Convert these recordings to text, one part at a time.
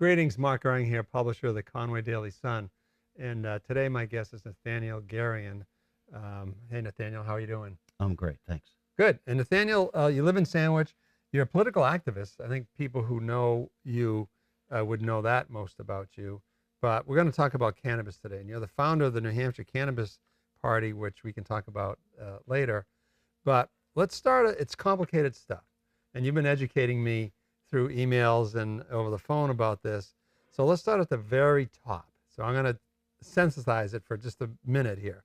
Greetings, Mark Gurien here, publisher of the Conway Daily Sun. And today my guest is Nathaniel Gurian. Hey, Nathaniel, how are you doing? I'm great, thanks. Good. And Nathaniel, you live in Sandwich. You're a political activist. I think people who know you would know that most about you. But we're going to talk about cannabis today. And you're the founder of the New Hampshire Cannabis Party, which we can talk about later. But let's start. It's complicated stuff. And you've been educating me through emails and over the phone about this. So let's start at the very top. So I'm going to sensitize it for just a minute here.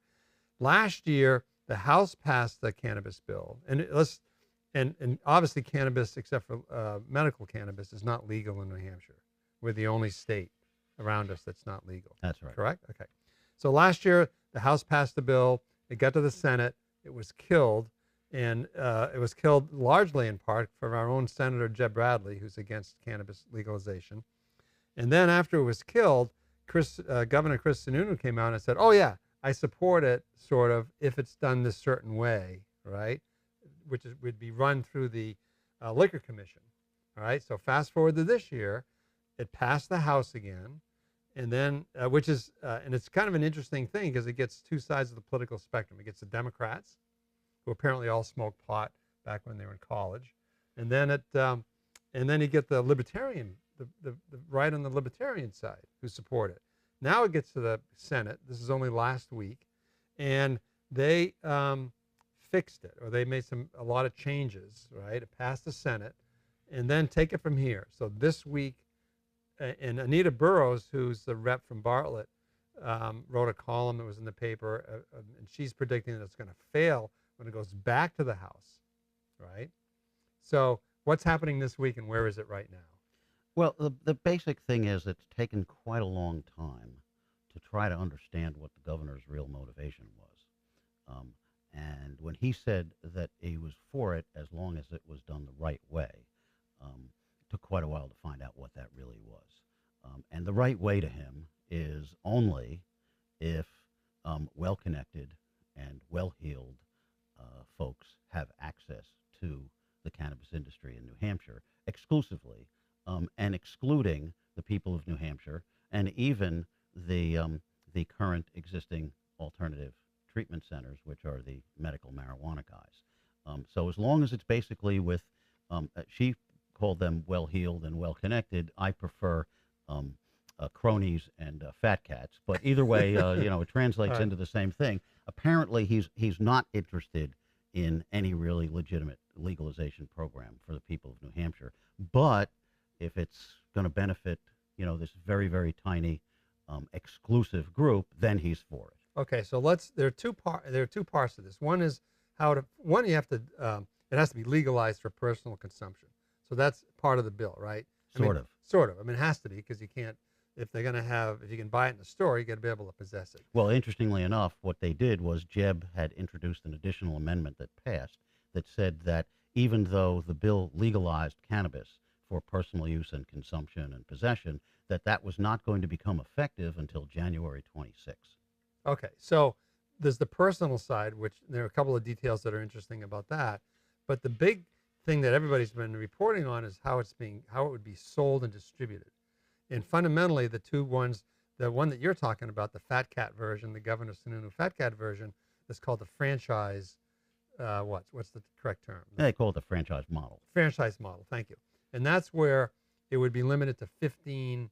Last year, the House passed the cannabis bill, and obviously cannabis, except for medical cannabis, is not legal in New Hampshire. We're the only state around us that's not legal. That's right. Correct? Okay. So last year, the House passed the bill. It got to the Senate. It was killed. And it was killed largely in part from our own Senator Jeb Bradley, who's against cannabis legalization. And then after it was killed, Governor Chris Sununu came out and said, oh, yeah, I support it, sort of, if it's done this certain way, right, which would be run through the Liquor Commission. All right, so fast forward to this year, it passed the House again, and then, and it's kind of an interesting thing because it gets two sides of the political spectrum. It gets the Democrats, who apparently all smoked pot back when they were in college, and then you get the libertarian, the right on the libertarian side who support it. Now it gets to the Senate. This is only last week, and they fixed it, or they made a lot of changes. Right, it passed the Senate, and then take it from here. So this week, and Anita Burrows, who's the rep from Bartlett, wrote a column that was in the paper, and she's predicting that it's going to fail when it goes back to the House, right? So what's happening this week, and where is it right now? Well, the basic thing is it's taken quite a long time to try to understand what the governor's real motivation was. And when he said that he was for it as long as it was done the right way, it took quite a while to find out what that really was. And the right way to him is only if well-connected and well-heeled folks have access to the cannabis industry in New Hampshire exclusively, and excluding the people of New Hampshire and even the current existing alternative treatment centers, which are the medical marijuana guys. So as long as it's basically with, she called them well-heeled and well-connected. I prefer cronies and fat cats, but either way, it translates Right. into the same thing. Apparently, he's not interested in any really legitimate legalization program for the people of New Hampshire. But if it's going to benefit, this very, very tiny exclusive group, then he's for it. Okay, so there are two parts to this. One is you have to it has to be legalized for personal consumption. So that's part of the bill, right? Sort of. Sort of. I mean, it has to be because you can't. If you can buy it in the store, you got to be able to possess it. Well, interestingly enough, what they did was Jeb had introduced an additional amendment that passed that said that even though the bill legalized cannabis for personal use and consumption and possession, that was not going to become effective until January 26th. Okay, so there's the personal side, which there are a couple of details that are interesting about that. But the big thing that everybody's been reporting on is how it would be sold and distributed. And fundamentally, the one that you're talking about, the Fat Cat version, the Governor Sununu Fat Cat version, is called the franchise. What's the correct term? They call it the franchise model. Franchise model. Thank you. And that's where it would be limited to 15,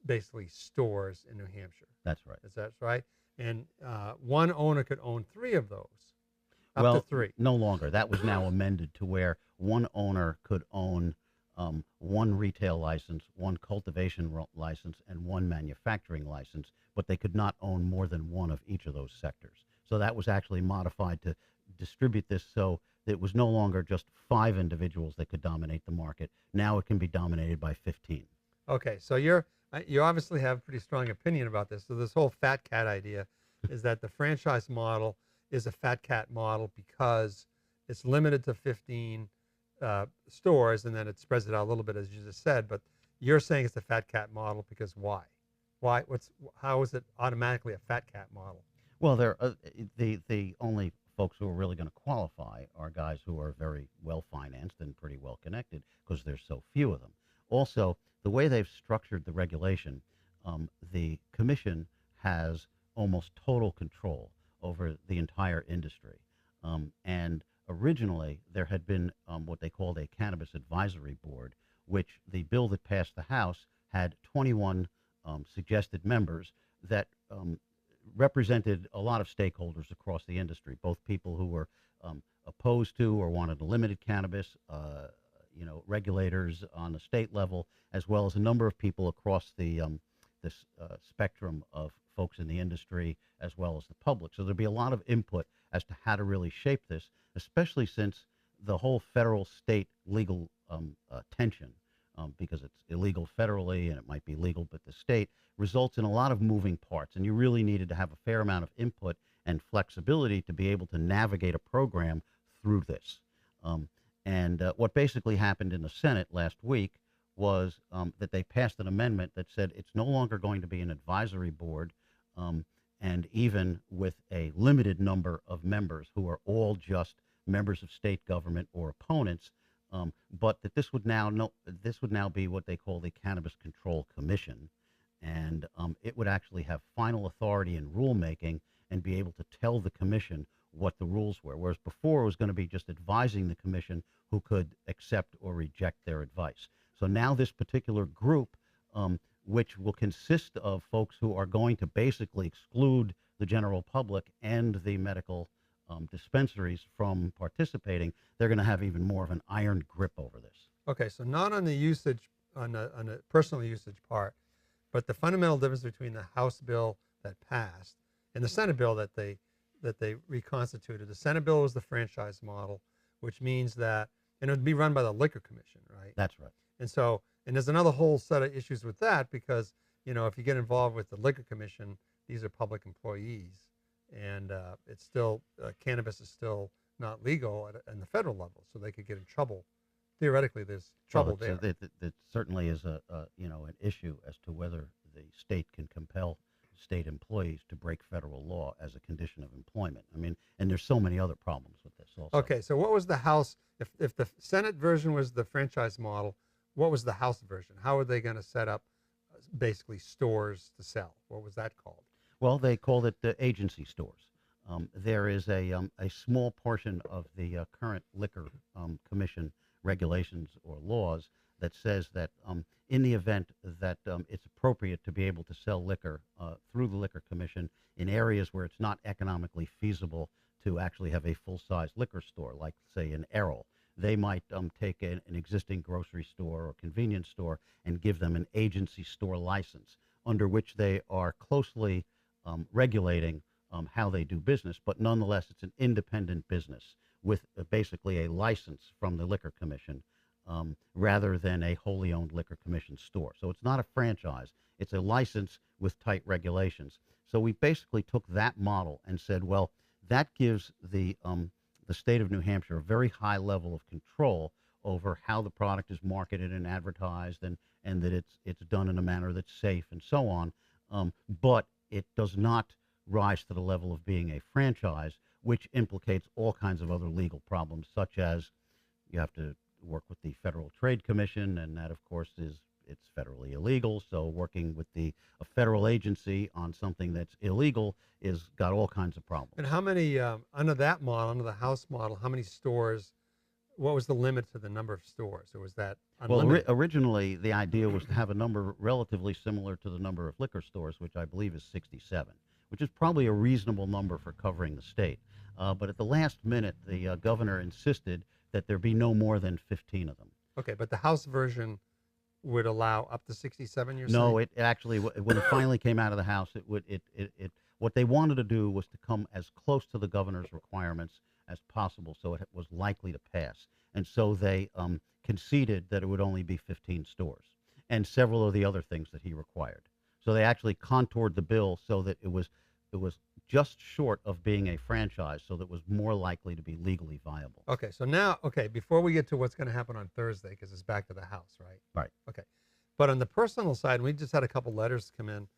basically stores in New Hampshire. That's right. Is that right? And one owner could own 3 of those. Up Well, to 3. no longer. That was now amended to where one owner could own one retail license, one cultivation license, and one manufacturing license, but they could not own more than one of each of those sectors. So that was actually modified to distribute this so that it was no longer just 5 individuals that could dominate the market. Now it can be dominated by 15. Okay, so you obviously have a pretty strong opinion about this. So this whole fat cat idea is that the franchise model is a fat cat model because it's limited to 15 stores, and then it spreads it out a little bit, as you just said. But you're saying it's a fat cat model because why? How is it automatically a fat cat model? Well, the only folks who are really going to qualify are guys who are very well financed and pretty well connected because there's so few of them. Also, the way they've structured the regulation, the commission has almost total control over the entire industry. And originally, there had been what they called a cannabis advisory board, which the bill that passed the House had 21 suggested members that represented a lot of stakeholders across the industry, both people who were opposed to or wanted limited cannabis, regulators on the state level, as well as a number of people across this spectrum of folks in the industry, as well as the public. So there'd be a lot of input as to how to really shape this, especially since the whole federal-state legal tension, because it's illegal federally and it might be legal, but the state results in a lot of moving parts, and you really needed to have a fair amount of input and flexibility to be able to navigate a program through this. What basically happened in the Senate last week was that they passed an amendment that said it's no longer going to be an advisory board, and even with a limited number of members who are all just members of state government or opponents, but that this would now be what they call the Cannabis Control Commission, and it would actually have final authority in rulemaking and be able to tell the commission what the rules were, whereas before it was going to be just advising the commission who could accept or reject their advice. So now this particular group, which will consist of folks who are going to basically exclude the general public and the medical dispensaries from participating, they're going to have even more of an iron grip over this. Okay, so not on the usage, on the personal usage part, but the fundamental difference between the House bill that passed and the Senate bill that they reconstituted. The Senate bill was the franchise model, which means that, and it would be run by the Liquor Commission, right? That's right. And so, and there's another whole set of issues with that because, if you get involved with the Liquor Commission, these are public employees, and it's still, cannabis is still not legal at the federal level, so they could get in trouble. Theoretically, there's trouble there. It certainly is an issue as to whether the state can compel state employees to break federal law as a condition of employment. I mean, and there's so many other problems with this also. Okay, so what was the House, if the Senate version was the franchise model, what was the House version? How were they going to set up basically stores to sell? What was that called? Well, they called it the agency stores. There is a small portion of the current Liquor Commission regulations or laws that says that in the event that it's appropriate to be able to sell liquor through the Liquor Commission in areas where it's not economically feasible to actually have a full-size liquor store, like, say, in Errol, they might take an existing grocery store or convenience store and give them an agency store license under which they are closely regulating how they do business, but nonetheless it's an independent business with basically a license from the Liquor Commission rather than a wholly owned Liquor Commission store. So it's not a franchise, it's a license with tight regulations. So we basically took that model and said, well, that gives the state of New Hampshire a very high level of control over how the product is marketed and advertised, and that it's done in a manner that's safe and so on. But it does not rise to the level of being a franchise, which implicates all kinds of other legal problems, such as you have to work with the Federal Trade Commission, and that, of course, it's federally illegal. So working with a federal agency on something that's illegal is got all kinds of problems. And how many, under that model, under the House model, how many stores, what was the limit to the number of stores? Or was that unlimited? Well, originally the idea was to have a number relatively similar to the number of liquor stores, which I believe is 67, which is probably a reasonable number for covering the state. But at the last minute, the governor insisted that there be no more than 15 of them. Okay, but the House version would allow up to 67, you're saying? No, it actually, when it finally came out of the House, what they wanted to do was to come as close to the governor's requirements as possible so it was likely to pass. And so they conceded that it would only be 15 stores and several of the other things that he required. So they actually contoured the bill so that it was just short of being a franchise, so that it was more likely to be legally viable. Okay, so now, before we get to what's going to happen on Thursday, because it's back to the House, right? Right. Okay. But on the personal side, and we just had a couple letters come in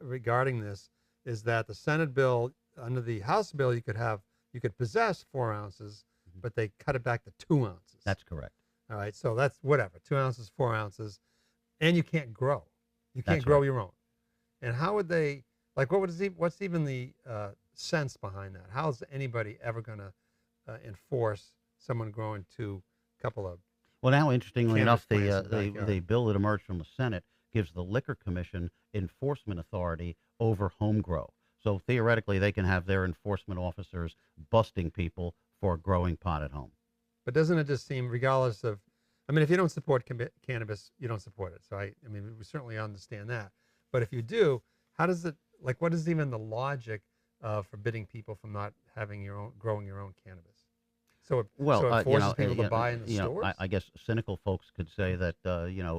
regarding this, is that the Senate bill, under the House bill, you could possess 4 ounces, but they cut it back to 2 ounces. That's correct. All right, so that's whatever, 2 ounces, 4 ounces. and you can't grow. You can't That's grow right. your own. And how would they, like, what's even the sense behind that? How is anybody ever going to enforce someone growing a couple of Well, now, interestingly cannabis enough, plants in the backyard? the bill that emerged from the Senate gives the Liquor Commission enforcement authority over home grow. So theoretically, they can have their enforcement officers busting people for growing pot at home. But doesn't it just seem, regardless of, I mean, if you don't support cannabis, you don't support it. So I mean, we certainly understand that. But if you do, how does it, like, what is even the logic of forbidding people from not having growing your own cannabis? Well, So it forces people to you buy in the you know, stores? I guess cynical folks could say that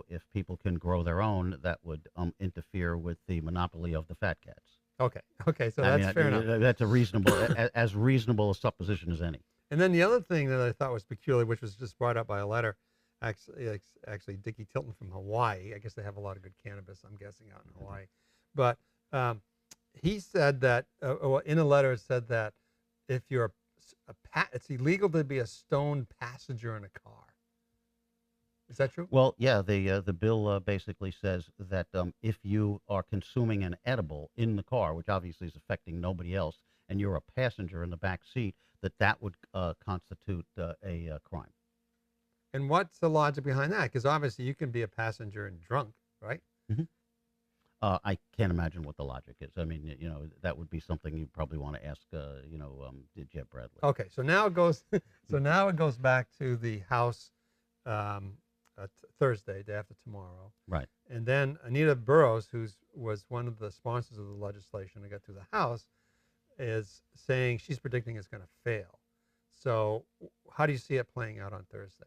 if people can grow their own, that would interfere with the monopoly of the fat cats. Okay, okay, so I that's mean, fair enough. that's a reasonable, as reasonable a supposition as any. And then the other thing that I thought was peculiar, which was just brought up by a letter, actually Dickie Tilton from Hawaii. I guess they have a lot of good cannabis, I'm guessing, out in Hawaii. But he said that, well, in a letter, it said that if you're it's illegal to be a stoned passenger in a car. Is that true? Well, yeah, the bill basically says that if you are consuming an edible in the car, which obviously is affecting nobody else, and you're a passenger in the back seat, that would constitute a crime. And what's the logic behind that? Because obviously you can be a passenger and drunk, right? Hmm. I can't imagine what the logic is. I mean, that would be something you probably want to ask, Jeb Bradley. Okay, so now it goes. So now it goes back to the House Thursday, day after tomorrow, Right. and then Anita Burrows, who was one of the sponsors of the legislation to get through the House, is saying she's predicting it's going to fail. So how do you see it playing out on Thursday?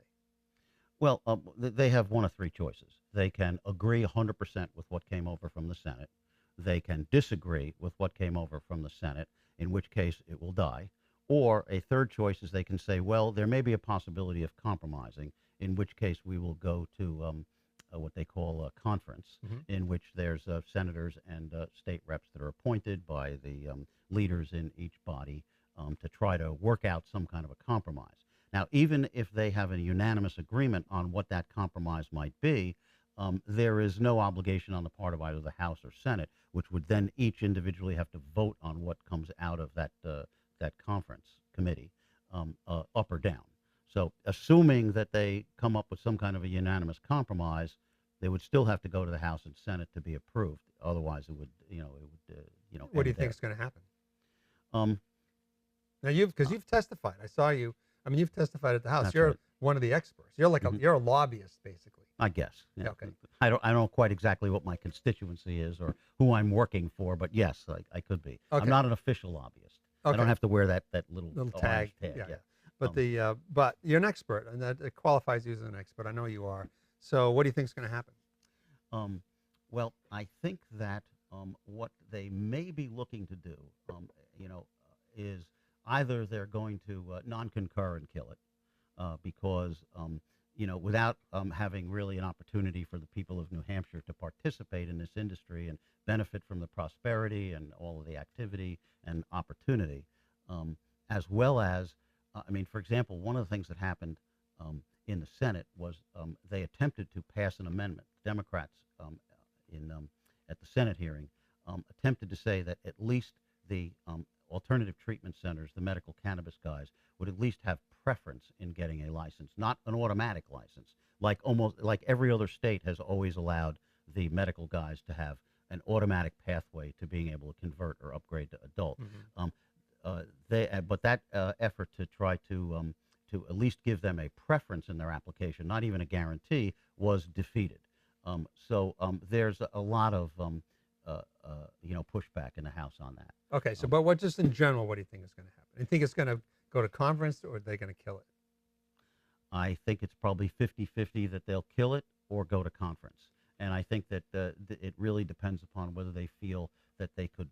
Well, they have one of three choices. They can agree 100% with what came over from the Senate. They can disagree with what came over from the Senate, in which case it will die. Or a third choice is they can say, well, there may be a possibility of compromising, in which case we will go to what they call a conference, in which there's senators and state reps that are appointed by the leaders in each body to try to work out some kind of a compromise. Now, even if they have a unanimous agreement on what that compromise might be, there is no obligation on the part of either the House or Senate, which would then each individually have to vote on what comes out of that conference committee, up or down. So, assuming that they come up with some kind of a unanimous compromise, they would still have to go to the House and Senate to be approved. Otherwise, it would, What do you end think is going to happen? there. Now because you've testified. I saw you. I mean, you've testified at the House. That's You're right. one of the experts. You're like you're a lobbyist, basically. I guess. Yeah. Okay. I don't know quite exactly what my constituency is or who I'm working for, but yes, I could be. Okay. I'm not an official lobbyist. Okay. I don't have to wear that little tag. orange tag. Yeah. Yeah. But but you're an expert, and that it qualifies you as an expert. I know you are. So what do you think is going to happen? Well, I think that what they may be looking to do, is either they're going to non-concur and kill it, because without having really an opportunity for the people of New Hampshire to participate in this industry and benefit from the prosperity and all of the activity and opportunity, as well as, for example, one of the things that happened in the Senate was they attempted to pass an amendment. Democrats at the Senate hearing attempted to say that at least the alternative treatment centers, the medical cannabis guys, would at least have preference in getting a license, not an automatic license, like every other state has always allowed the medical guys to have an automatic pathway to being able to convert or upgrade to adult. But that effort to try to at least give them a preference in their application, not even a guarantee, was defeated. So there's a lot of pushback in the House on that. Okay. So, but just in general, what do you think is going to happen? Do you think it's going to go to conference, or are they going to kill it? I think it's probably 50-50 that they'll kill it or go to conference. And I think that it really depends upon whether they feel that they could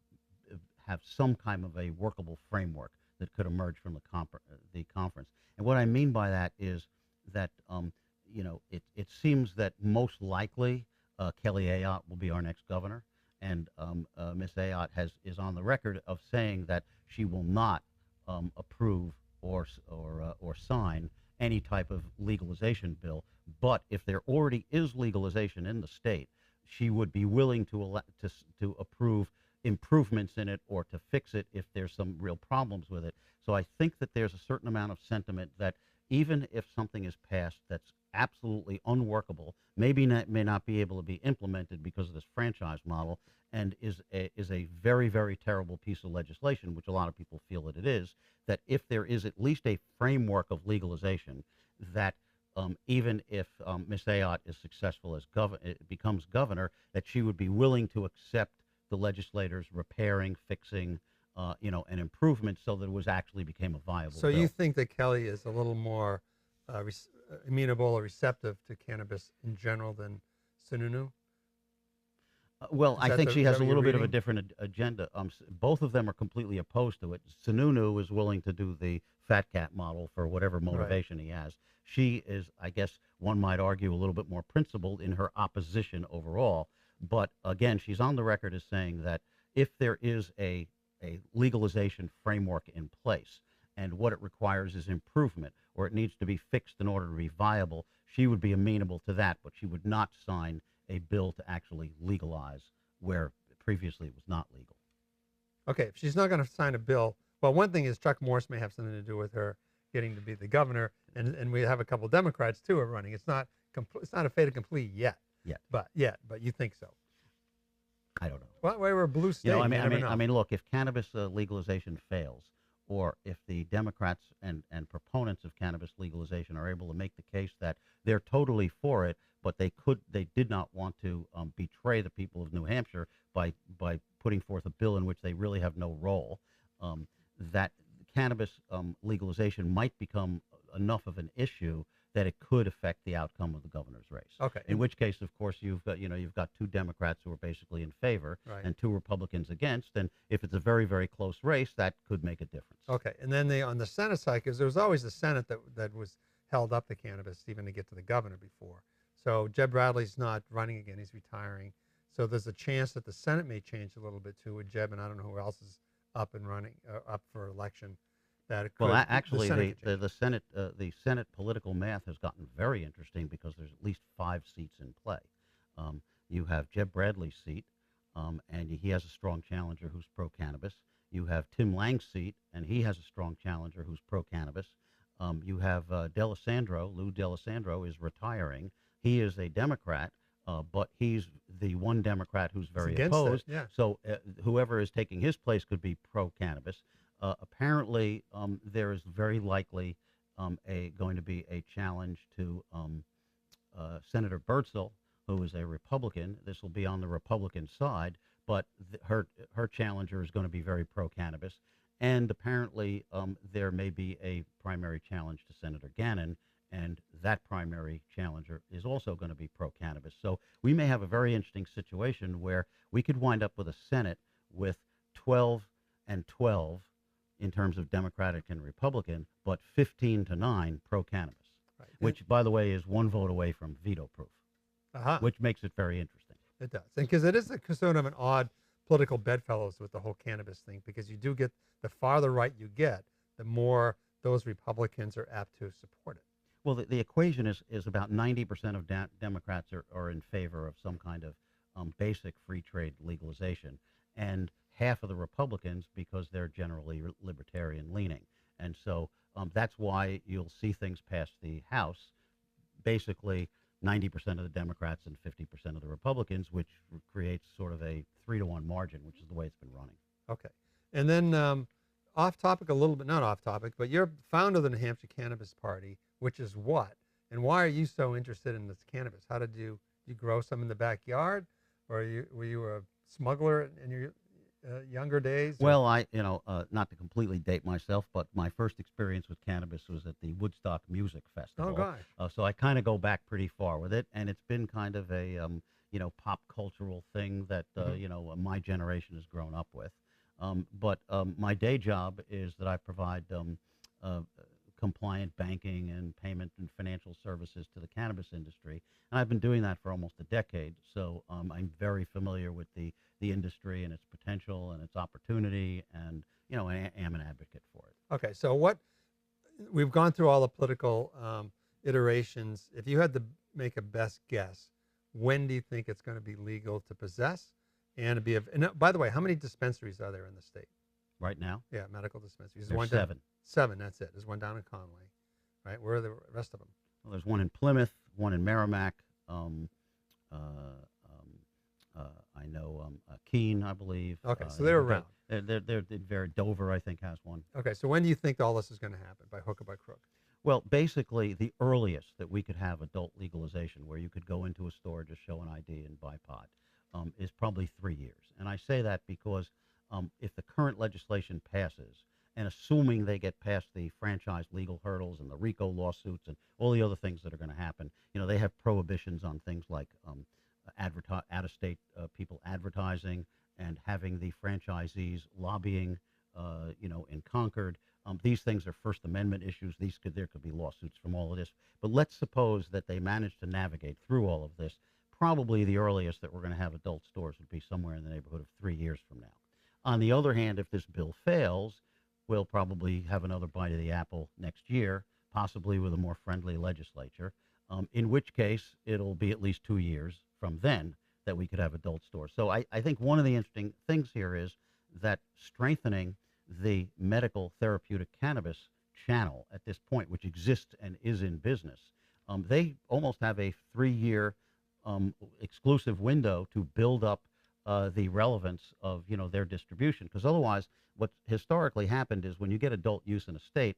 have some kind of a workable framework that could emerge from the conference. And what I mean by that is that, it seems that most likely Kelly Ayotte will be our next governor. And Ms. Ayotte is on the record of saying that she will not approve or sign any type of legalization bill. But if there already is legalization in the state, she would be willing to approve improvements in it or to fix it if there's some real problems with it. So I think that there's a certain amount of sentiment that even if something is passed that's absolutely unworkable, may not be able to be implemented because of this franchise model, and is a very, very terrible piece of legislation, which a lot of people feel that it is, that if there is at least a framework of legalization, that even if Miss Ayotte is successful as becomes governor, that she would be willing to accept the legislators repairing, fixing, an improvement so that it was actually became a viable So bill. you think that Kelly is a little more amenable or receptive to cannabis in general than Sununu? Well, I think she is has that a what little you're bit of a reading? different agenda. Both of them are completely opposed to it. Sununu is willing to do the fat cat model for whatever Right. motivation he has. She is, I guess, one might argue, a little bit more principled in her opposition overall. But again, she's on the record as saying that if there is a legalization framework in place and what it requires is improvement or it needs to be fixed in order to be viable, she would be amenable to that, but she would not sign a bill to actually legalize where previously it was not legal. Okay, if she's not going to sign a bill, well, one thing is Chuck Morse may have something to do with her getting to be the governor, and we have a couple Democrats too are running. It's not a fait accompli yet, Yet. but you think so? I don't know. Well, we're a blue state. You never know. I mean, look, if cannabis legalization fails, or if the Democrats and proponents of cannabis legalization are able to make the case that they're totally for it, but they did not want to betray the people of New Hampshire by putting forth a bill in which they really have no role, that cannabis legalization might become enough of an issue that it could affect the outcome of the governor's race. Okay. In which case, of course, you've got two Democrats who are basically in favor Right. and two Republicans against. And if it's a very, very close race, that could make a difference. Okay, and then on the Senate side, because there was always the Senate that was held up the cannabis even to get to the governor before. So Jeb Bradley's not running again; he's retiring. So there's a chance that the Senate may change a little bit too with Jeb, and I don't know who else is up and running, up for election. That it could, Well, actually, Senate could change. the Senate political math has gotten very interesting because there's at least 5 seats in play. You have Jeb Bradley's seat, and he has a strong challenger who's pro-cannabis. You have Tim Lang's seat, and he has a strong challenger who's pro-cannabis. You have Lou D'Alessandro is retiring. He is a Democrat, but he's the one Democrat who's very against it, opposed. yeah. So whoever is taking his place could be pro-cannabis. Apparently, there is very likely going to be a challenge to Senator Birdsell, who is a Republican. This will be on the Republican side, but her challenger is going to be very pro-cannabis. And apparently, there may be a primary challenge to Senator Gannon, and that primary challenger is also going to be pro-cannabis. So we may have a very interesting situation where we could wind up with a Senate with 12 and 12 in terms of Democratic and Republican, but 15-9 pro-cannabis, Right. which, by the way, is one vote away from veto proof, which makes it very interesting. It does, and because it is a sort of an odd political bedfellows with the whole cannabis thing, because you do get the farther right you get, the more those Republicans are apt to support it. Well, the equation is about 90% of Democrats are in favor of some kind of basic free trade legalization, and half of the Republicans because they're generally libertarian leaning. And so that's why you'll see things pass the House, basically 90% of the Democrats and 50% of the Republicans, which creates sort of a 3-to-1 margin, which is the way it's been running. Okay. And then off topic a little bit, not off topic, but you're founder of the New Hampshire Cannabis Party, which is what? And why are you so interested in this cannabis? How did you grow some in the backyard, or were you a smuggler in your younger days? Well, not to completely date myself, but my first experience with cannabis was at the Woodstock Music Festival. Oh, gosh. So I kind of go back pretty far with it, and it's been kind of a pop cultural thing that my generation has grown up with. But my day job is that I provide compliant banking and payment and financial services to the cannabis industry, and I've been doing that for almost a decade. So I'm very familiar with the industry and its potential and its opportunity, and I am an advocate for it. Okay, so what we've gone through all the political iterations. If you had to make a best guess, when do you think it's going to be legal to possess and to be? And by the way, how many dispensaries are there in the state? Right now, Yeah, medical dispensaries. there's One down, 7. 7. That's it. There's one down in Conway, right? Where are the rest of them? Well, there's one in Plymouth, one in Merrimack. Um, uh, I know Keene, I believe. Okay, so they're around. They're very Dover, I think, has one. Okay, so when do you think all this is going to happen, by hook or by crook? Well, basically, the earliest that we could have adult legalization, where you could go into a store, just show an ID, and buy pot, is probably 3 years. And I say that because if the current legislation passes, and assuming they get past the franchise legal hurdles and the RICO lawsuits and all the other things that are going to happen, they have prohibitions on things like out-of-state people advertising and having the franchisees lobbying, in Concord. These things are First Amendment issues. There could be lawsuits from all of this. But let's suppose that they manage to navigate through all of this. Probably the earliest that we're going to have adult stores would be somewhere in the neighborhood of 3 years from now. On the other hand, if this bill fails, we'll probably have another bite of the apple next year, possibly with a more friendly legislature, in which case it'll be at least 2 years from then that we could have adult stores. So I think one of the interesting things here is that strengthening the medical therapeutic cannabis channel at this point, which exists and is in business, they almost have a 3-year exclusive window to build up the relevance of their distribution. Because otherwise, what historically happened is when you get adult use in a state,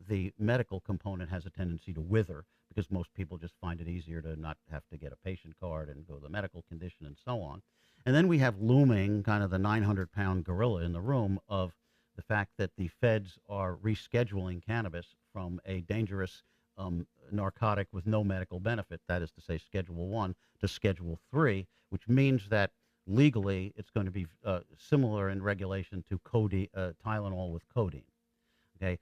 the medical component has a tendency to wither because most people just find it easier to not have to get a patient card and go to the medical condition and so on. And then we have looming kind of the 900-pound gorilla in the room of the fact that the feds are rescheduling cannabis from a dangerous narcotic with no medical benefit, that is to say Schedule 1 to Schedule 3, which means that legally it's going to be similar in regulation to Tylenol with codeine. Okay,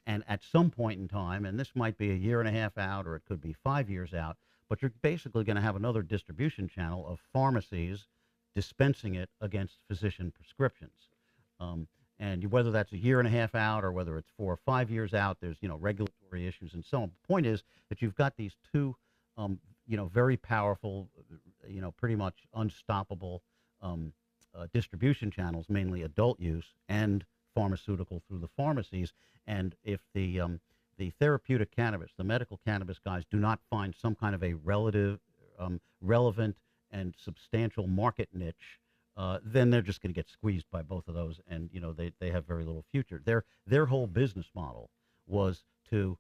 and at some point in time, and this might be a year and a half out or it could be 5 years out, but you're basically going to have another distribution channel of pharmacies dispensing it against physician prescriptions. And whether that's a year and a half out or whether it's 4 or 5 years out, there's regulatory issues and so on. The point is that you've got these two very powerful, pretty much unstoppable distribution channels, mainly adult use and pharmaceutical through the pharmacies. And if the therapeutic cannabis, the medical cannabis guys do not find some kind of a relevant and substantial market niche, then they're just going to get squeezed by both of those, and they have very little future. Their whole business model was to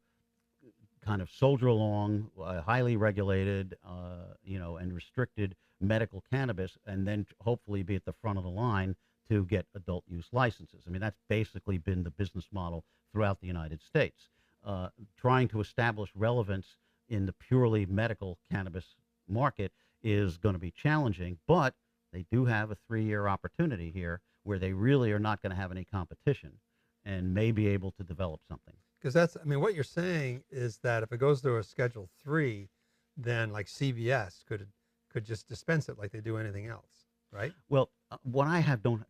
kind of soldier along, highly regulated, and restricted medical cannabis, and then hopefully be at the front of the line to get adult use licenses. I mean, that's basically been the business model throughout the United States. Trying to establish relevance in the purely medical cannabis market is going to be challenging, but they do have a 3-year opportunity here where they really are not going to have any competition and may be able to develop something. Because what you're saying is that if it goes to a Schedule 3, then like CVS could just dispense it like they do anything else, right? Well, what I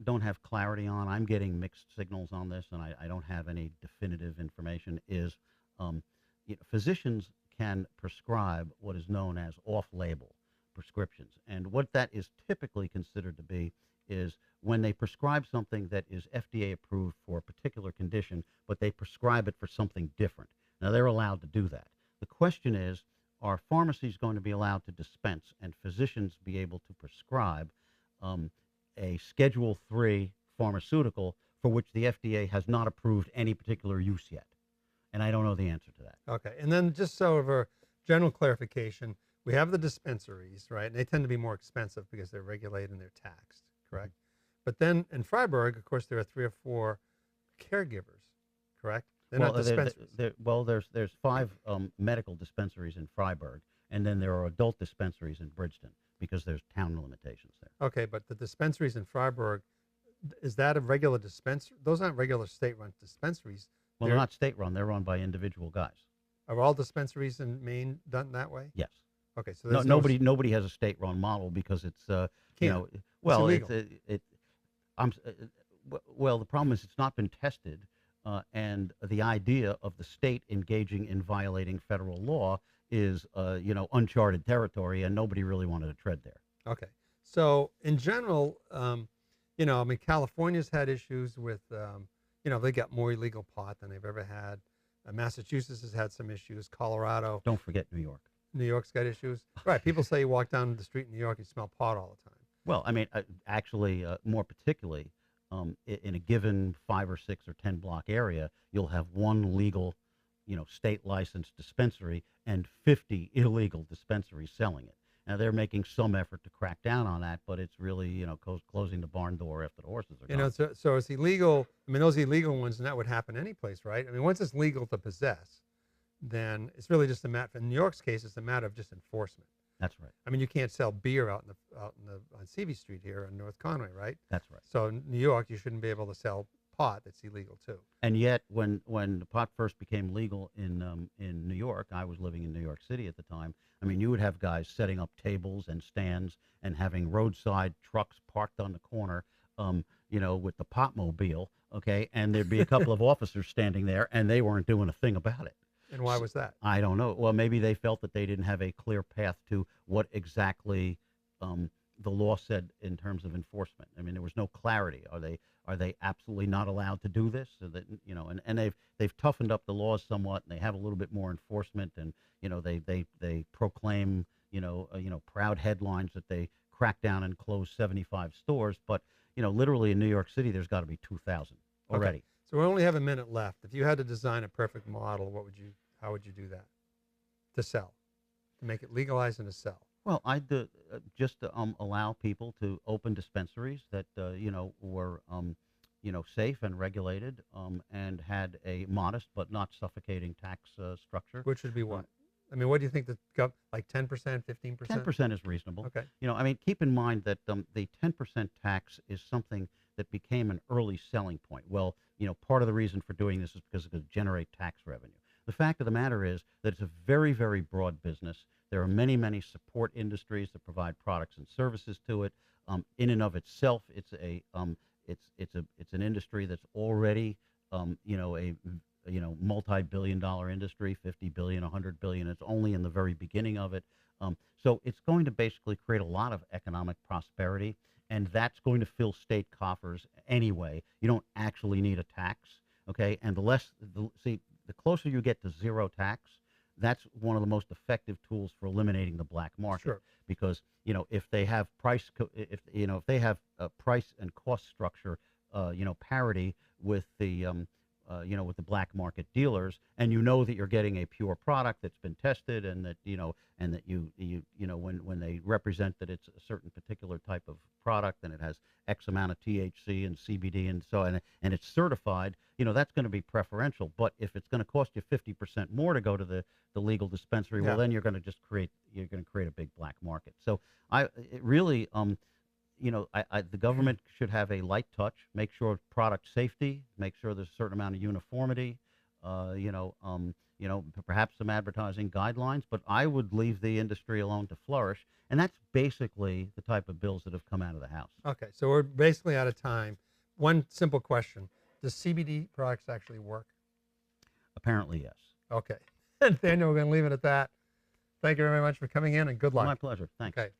don't have clarity on, I'm getting mixed signals on this, and I don't have any definitive information, is physicians can prescribe what is known as off-label prescriptions. And what that is typically considered to be is when they prescribe something that is FDA approved for a particular condition, but they prescribe it for something different. Now, they're allowed to do that. The question is, are pharmacies going to be allowed to dispense and physicians be able to prescribe a Schedule 3 pharmaceutical for which the FDA has not approved any particular use yet? And I don't know the answer to that. Okay. And then just so for general clarification, we have the dispensaries, right? And they tend to be more expensive because they're regulated and they're taxed, correct? But then in Freiburg, of course, there are 3 or 4 caregivers, correct? They're not dispensaries. There's 5 medical dispensaries in Freiburg, and then there are adult dispensaries in Bridgeton because there's town limitations there. Okay, but the dispensaries in Freiburg, is that a regular dispensary? Those aren't regular state-run dispensaries. Well, they're not state-run. They're run by individual guys. Are all dispensaries in Maine done that way? Yes. Okay, so nobody has a state-run model because it's illegal. well, the problem is it's not been tested and the idea of the state engaging in violating federal law is, uncharted territory, and nobody really wanted to tread there. Okay. So in general, I mean, California's had issues with, they got more illegal pot than they've ever had. Massachusetts has had some issues. Colorado, Don't forget New York. New York's got issues. Right. People say you walk down the street in New York, you smell pot all the time. Well, I mean, actually, more particularly, in a given 5 or 6 or 10 block area, you'll have one legal, state licensed dispensary and 50 illegal dispensaries selling it. Now they're making some effort to crack down on that, but it's really, closing the barn door after the horses are gone. So it's illegal. I mean, those illegal ones, and that would happen any place, right? I mean, once it's legal to possess, then it's really just a matter. In New York's case, it's a matter of just enforcement. That's right. I mean, you can't sell beer on CV Street here on North Conway, right? That's right. So in New York, you shouldn't be able to sell pot that's illegal too. And yet, when the pot first became legal in New York, I was living in New York City at the time. I mean, you would have guys setting up tables and stands and having roadside trucks parked on the corner, with the potmobile, okay, and there'd be a couple of officers standing there, and they weren't doing a thing about it. And why was that? I don't know. Well, maybe they felt that they didn't have a clear path to what exactly the law said in terms of enforcement. I mean, there was no clarity. Are they absolutely not allowed to do this? So that, and they've toughened up the laws somewhat, and they have a little bit more enforcement, and they proclaim proud headlines that they crack down and close 75 stores, but literally in New York City there's got to be 2,000 already. Okay. So we only have a minute left. If you had to design a perfect model, how would you do that to sell, to make it legalized and to sell? Well, I'd just allow people to open dispensaries that were safe and regulated, and had a modest but not suffocating tax structure. Which would be what? I mean, what do you think like 10%, 15%? 10% is reasonable. Okay. I mean, keep in mind that the 10% tax is something that became an early selling point. Well, part of the reason for doing this is because it could generate tax revenue. The fact of the matter is that it's a very, very broad business. There are many, many support industries that provide products and services to it. In and of itself, it's an industry that's already a multi-billion-dollar industry, 50 billion, 100 billion. It's only in the very beginning of it. So it's going to basically create a lot of economic prosperity, and that's going to fill state coffers anyway. You don't actually need a tax, okay? And the closer you get to zero tax, that's one of the most effective tools for eliminating the black market. Sure. Because if they have price and cost structure, parity with the with the black market dealers, and that you're getting a pure product that's been tested, and that when they represent that it's a certain particular type of product and it has X amount of THC and CBD and so on, and it's certified, that's going to be preferential. But if it's going to cost you 50% more to go to the legal dispensary, well, then you're going to create a big black market. So the government should have a light touch, make sure product safety, make sure there's a certain amount of uniformity, perhaps some advertising guidelines, but I would leave the industry alone to flourish. And that's basically the type of bills that have come out of the House. Okay, so we're basically out of time. One simple question. Does CBD products actually work? Apparently, yes. Okay. Nathaniel, we're going to leave it at that. Thank you very much for coming in, and good luck. My pleasure. Thanks. Okay.